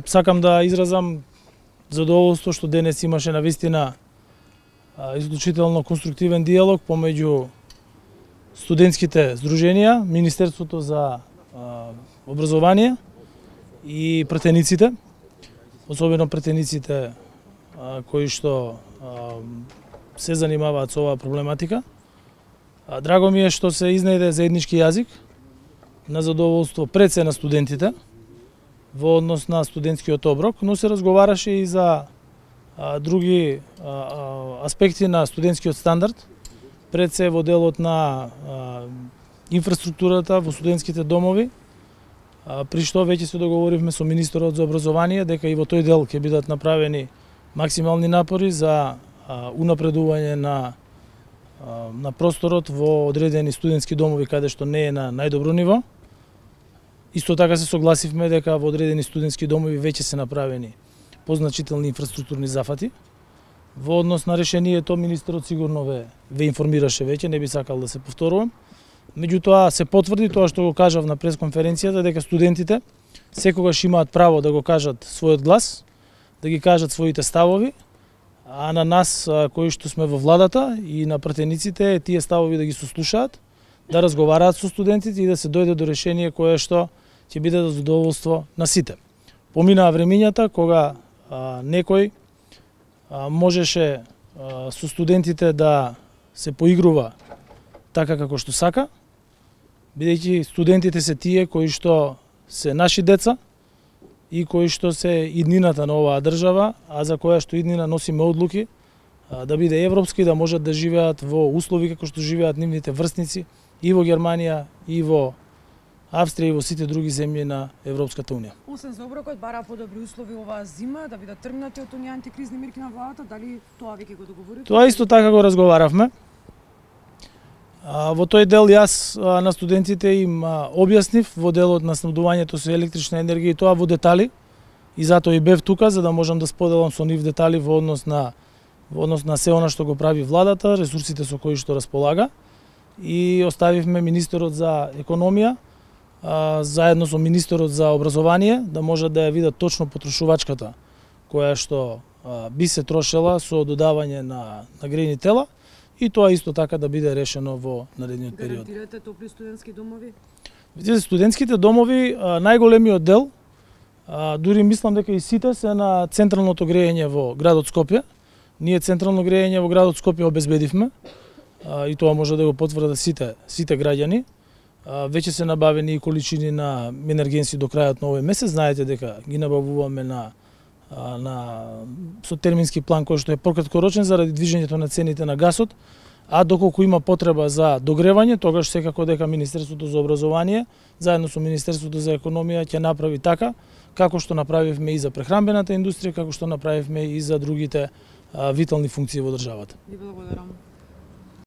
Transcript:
Сакам да изразам задоволство што денес имаше навистина исклучително конструктивен диалог помеѓу студентските здруженија, Министерството за образование и пратениците, особено пратениците кои што се занимаваат со оваа проблематика. Драго ми е што се изнајде заеднички јазик на задоволство пред се на студентите во однос на студентскиот оброк, но се разговараше и за други аспекти на студентскиот стандард, пред се во делот на инфраструктурата во студентските домови, при што веќе се договоривме со министерот за образование дека и во тој дел ќе бидат направени максимални напори за унапредување на просторот во одредени студентски домови каде што не е на најдобро ниво. Исто така се согласивме дека во одредени студентски домови веќе се направени позначителни инфраструктурни зафати. Во однос на решението министерот сигурно ве информираше веќе, не би сакал да се повторувам. Меѓутоа се потврди тоа што го кажав на пресконференцијата, дека студентите секогаш имаат право да го кажат својот глас, да ги кажат своите ставови, а на нас кои што сме во владата и на пратениците тие ставови да ги сослушаат, да разговараат со студентите и да се дојде до решение кое што ќе биде за задоволство на сите. Поминаа времињата кога некој можеше со студентите да се поигрува така како што сака, бидејќи студентите се тие кои што се наши деца и кои што се иднината на оваа држава, а за која што иднина носиме одлуки да биде европски, да можат да живеат во услови како што живеат нивните врсници и во Германија, и во Австрија и во сите други земји на Европската унија. Освен за оброкот, бара подобри услови оваа зима, да бидат тргнати од оние антикризни мерки на владата, дали тоа веќе го договорите? Тоа исто така го разговаравме. Во тој дел јас на студентите им објаснив во делот на снабдувањето со електрична енергија и тоа во детали, и затоа и бев тука за да можам да споделам со нив детали во однос на се она што го прави владата, ресурсите со кои што располага, и оставивме министерот за економија заедно со министерот за образование да можат да ја видат точно потрошувачката која што би се трошела со додавање на грејни тела, и тоа исто така да биде решено во наредниот период. Гарантирате топли студентски домови? Видите, студентските домови, најголемиот дел, дури мислам дека и сите се на централното грејење во градот Скопје. Ние централно грејење во градот Скопје обезбедивме, и тоа може да го потврдат сите граѓани. Веќе се набавени и количини на енергенси до крајот на овој месец. Знаете дека ги набавуваме со термински план кој што е пократкорочен заради движењето на цените на гасот, а доколку има потреба за догревање, тогаш секако дека Министерството за образование заедно со Министерството за економија ќе направи така како што направивме и за прехранбената индустрија, како што направивме и за другите витални функции во државата. Ви благодарам.